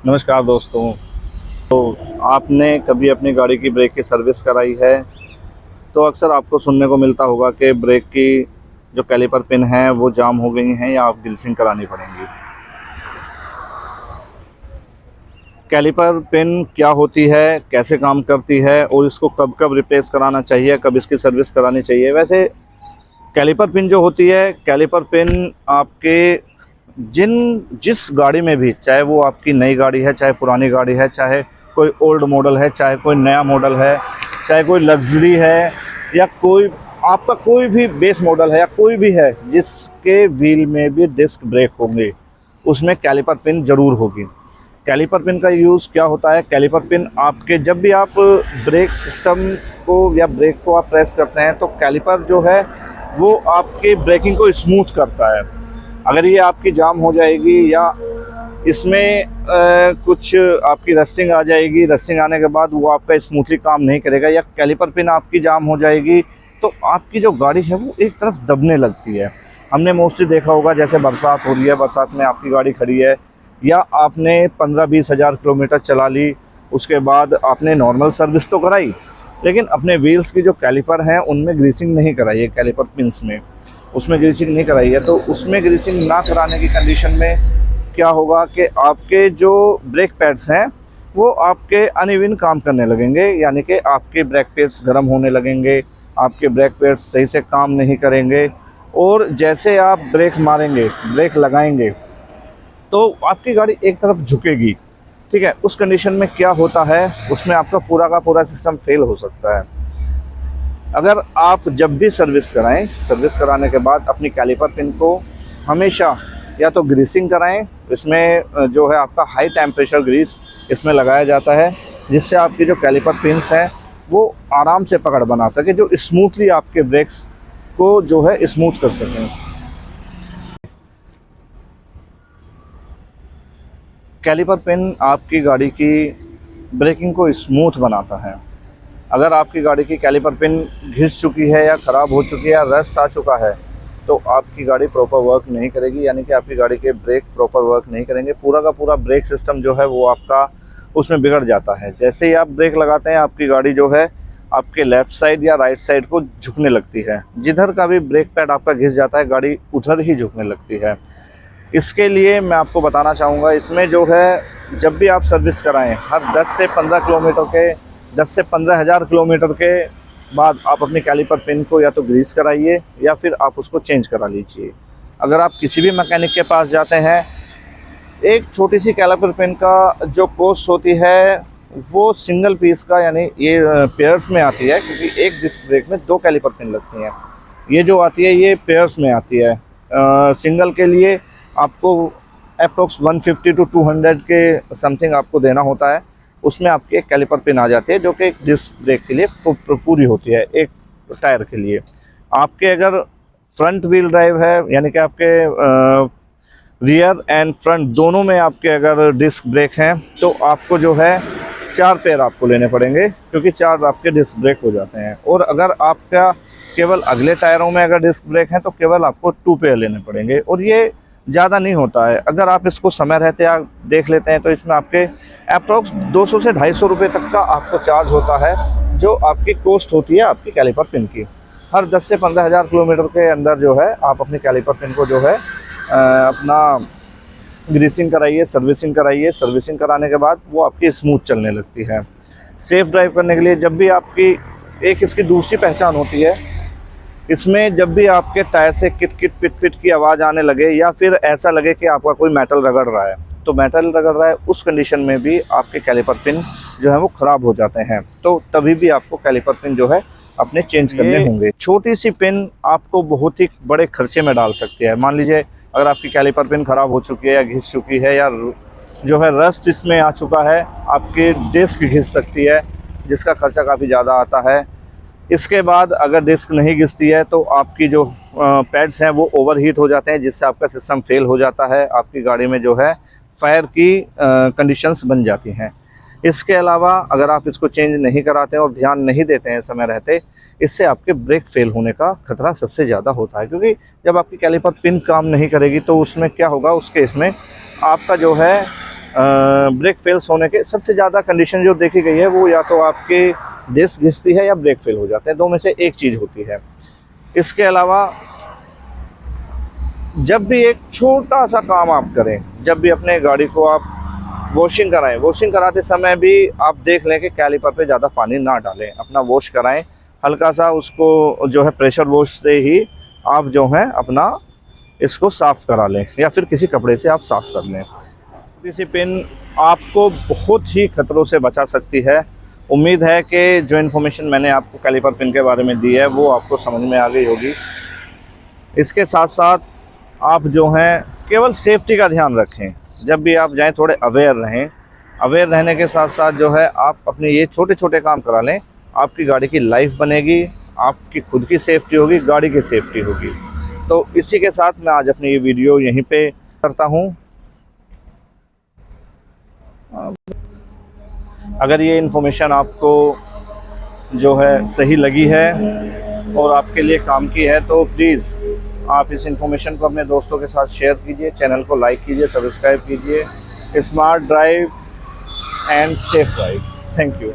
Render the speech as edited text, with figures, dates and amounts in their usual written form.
नमस्कार दोस्तों। आपने कभी अपनी गाड़ी की ब्रेक की सर्विस कराई है तो अक्सर आपको सुनने को मिलता होगा कि ब्रेक की जो कैलिपर पिन है वो जाम हो गई हैं या आप ग्रीसिंग करानी पड़ेंगी। कैलिपर पिन क्या होती है, कैसे काम करती है और इसको कब कब रिप्लेस कराना चाहिए, कब इसकी सर्विस करानी चाहिए। वैसे कैलिपर पिन जो होती है, कैलिपर पिन आपके जिस गाड़ी में भी, चाहे वो आपकी नई गाड़ी है, चाहे पुरानी गाड़ी है, चाहे कोई ओल्ड मॉडल है, चाहे कोई नया मॉडल है, चाहे कोई लग्जरी है, या कोई आपका कोई भी बेस मॉडल है, या कोई भी है जिसके व्हील में भी डिस्क ब्रेक होंगे, उसमें कैलिपर पिन ज़रूर होगी। कैलिपर पिन का यूज़ क्या होता है? कैलिपर पिन आपके जब भी आप ब्रेक सिस्टम को या ब्रेक को आप प्रेस करते हैं तो कैलिपर जो है वो आपकी ब्रेकिंग को स्मूथ करता है। अगर ये आपकी जाम हो जाएगी या इसमें कुछ आपकी रस्टिंग आ जाएगी, रस्टिंग आने के बाद वो आपका स्मूथली काम नहीं करेगा, या कैलिपर पिन आपकी जाम हो जाएगी तो आपकी जो गाड़ी है वो एक तरफ दबने लगती है। हमने मोस्टली देखा होगा, जैसे बरसात हो रही है, बरसात में आपकी गाड़ी खड़ी है या आपने 15-20 हज़ार किलोमीटर चला ली, उसके बाद आपने नॉर्मल सर्विस तो कराई लेकिन अपने व्हील्स की जो कैलिपर हैं उनमें ग्रीसिंग नहीं कराई है, कैलिपर पिंस में उसमें ग्रीसिंग नहीं कराई है। तो उसमें ग्रीसिंग ना कराने की कंडीशन में क्या होगा कि आपके जो ब्रेक पैड्स हैं वो आपके अनइवन काम करने लगेंगे, यानी कि आपके ब्रेक पैड्स गर्म होने लगेंगे, आपके ब्रेक पैड्स सही से काम नहीं करेंगे, और जैसे आप ब्रेक मारेंगे, ब्रेक लगाएंगे तो आपकी गाड़ी एक तरफ झुकेगी। ठीक है, उस कंडीशन में क्या होता है, उसमें आपका पूरा का पूरा सिस्टम फेल हो सकता है। अगर आप जब भी सर्विस कराएं, सर्विस कराने के बाद अपनी कैलिपर पिन को हमेशा या तो ग्रीसिंग कराएं, इसमें जो है आपका हाई टेम्परेचर ग्रीस इसमें लगाया जाता है, जिससे आपकी जो कैलिपर पिन्स हैं वो आराम से पकड़ बना सके, जो स्मूथली आपके ब्रेक्स को जो है स्मूथ कर सकें। कैलिपर पिन आपकी गाड़ी की ब्रेकिंग को स्मूथ बनाता है। अगर आपकी गाड़ी की कैलिपर पिन घिस चुकी है या ख़राब हो चुकी है या रस्ट आ चुका है तो आपकी गाड़ी प्रॉपर वर्क नहीं करेगी, यानी कि आपकी गाड़ी के ब्रेक प्रॉपर वर्क नहीं करेंगे। पूरा का पूरा ब्रेक सिस्टम जो है वो आपका उसमें बिगड़ जाता है। जैसे ही आप ब्रेक लगाते हैं आपकी गाड़ी जो है आपके लेफ़्ट साइड या राइट साइड को झुकने लगती है। जिधर का भी ब्रेक पैड आपका घिस जाता है गाड़ी उधर ही झुकने लगती है। इसके लिए मैं आपको बताना चाहूँगा, इसमें जो है जब भी आप सर्विस कराएं, हर 10 से 15 किलोमीटर के 10 से 15 हज़ार किलोमीटर के बाद आप अपनी कैलिपर पिन को या तो ग्रीस कराइए या फिर आप उसको चेंज करा लीजिए। अगर आप किसी भी मैकेनिक के पास जाते हैं, एक छोटी सी कैलिपर पिन का जो कॉस्ट होती है वो सिंगल पीस का, यानी ये पेयर्स में आती है, क्योंकि एक डिस्क ब्रेक में 2 कैलिपर पिन लगती हैं। ये जो आती है ये पेयर्स में आती है। सिंगल के लिए आपको अप्रोक्स 150 टू 200 के समथिंग आपको देना होता है। उसमें आपकी एक कैलिपर पिन आ जाती है जो कि एक डिस्क ब्रेक के लिए पूरी होती है, एक टायर के लिए। आपके अगर फ्रंट व्हील ड्राइव है, यानी कि आपके रियर एंड फ्रंट दोनों में आपके अगर डिस्क ब्रेक हैं तो आपको जो है 4 पेयर आपको लेने पड़ेंगे, क्योंकि 4 आपके डिस्क ब्रेक हो जाते हैं। और अगर आपका केवल अगले टायरों में अगर डिस्क ब्रेक हैं तो केवल आपको 2 पेयर लेने पड़ेंगे, और ये ज़्यादा नहीं होता है। अगर आप इसको समय रहते आप देख लेते हैं तो इसमें आपके अप्रोक्स 200 से 250 रुपये तक का आपको चार्ज होता है, जो आपकी कॉस्ट होती है आपकी कैलिपर पिन की। हर 10 से 15 हज़ार किलोमीटर के अंदर जो है आप अपनी कैलिपर पिन को जो है अपना ग्रीसिंग कराइए, सर्विसिंग कराइए। सर्विसिंग कराने के बाद वो आपकी स्मूथ चलने लगती है। सेफ़ ड्राइव करने के लिए जब भी आपकी एक इसकी दूसरी पहचान होती है, इसमें जब भी आपके टायर से किट किट पिट पिट की आवाज़ आने लगे या फिर ऐसा लगे कि आपका कोई मेटल रगड़ रहा है, तो मेटल रगड़ रहा है उस कंडीशन में भी आपके कैलिपर पिन जो है वो ख़राब हो जाते हैं। तो तभी भी आपको कैलिपर पिन जो है अपने चेंज करने होंगे। छोटी सी पिन आपको बहुत ही बड़े खर्चे में डाल सकती है। मान लीजिए अगर आपकी कैलिपर पिन ख़राब हो चुकी है या घिस चुकी है या जो है रस्ट इसमें आ चुका है, आपकी डिस्क घिस सकती है जिसका खर्चा काफ़ी ज़्यादा आता है। इसके बाद अगर डिस्क नहीं घिसती है तो आपकी जो पैड्स हैं वो ओवरहीट हो जाते हैं, जिससे आपका सिस्टम फेल हो जाता है। आपकी गाड़ी में जो है फायर की कंडीशंस बन जाती हैं। इसके अलावा अगर आप इसको चेंज नहीं कराते हैं और ध्यान नहीं देते हैं समय रहते, इससे आपके ब्रेक फेल होने का खतरा सबसे ज़्यादा होता है। क्योंकि जब आपकी कैलिपर पिन काम नहीं करेगी तो उसमें क्या होगा, उस केस में आपका जो है ब्रेक फेल्स होने के सबसे ज़्यादा कंडीशन जो देखी गई है वो या तो आपके डिस्क घिसती है या ब्रेक फेल हो जाते हैं, दो में से एक चीज़ होती है। इसके अलावा जब भी एक छोटा सा काम आप करें, जब भी अपने गाड़ी को आप वॉशिंग कराएं, वॉशिंग कराते समय भी आप देख लें कि कैलिपर पे ज़्यादा पानी ना डालें, अपना वॉश कराएं, हल्का सा उसको जो है प्रेशर वॉश से ही आप जो है अपना इसको साफ़ करा लें या फिर किसी कपड़े से आप साफ़ कर लें। किसी पिन आपको बहुत ही खतरों से बचा सकती है। उम्मीद है कि जो इन्फॉर्मेशन मैंने आपको कैलिपर पिन के बारे में दी है वो आपको समझ में आ गई होगी। इसके साथ साथ आप जो हैं केवल सेफ्टी का ध्यान रखें, जब भी आप जाएं थोड़े अवेयर रहें। अवेयर रहने के साथ साथ जो है आप अपने ये छोटे छोटे काम करा लें, आपकी गाड़ी की लाइफ बनेगी, आपकी खुद की सेफ्टी होगी, गाड़ी की सेफ्टी होगी। तो इसी के साथ मैं आज अपनी ये वीडियो यहीं पे करता हूँ। अगर ये इन्फॉर्मेशन आपको जो है सही लगी है और आपके लिए काम की है तो प्लीज़ आप इस इन्फॉर्मेशन को अपने दोस्तों के साथ शेयर कीजिए, चैनल को लाइक कीजिए, सब्सक्राइब कीजिए। Smart drive and safe drive. Thank you.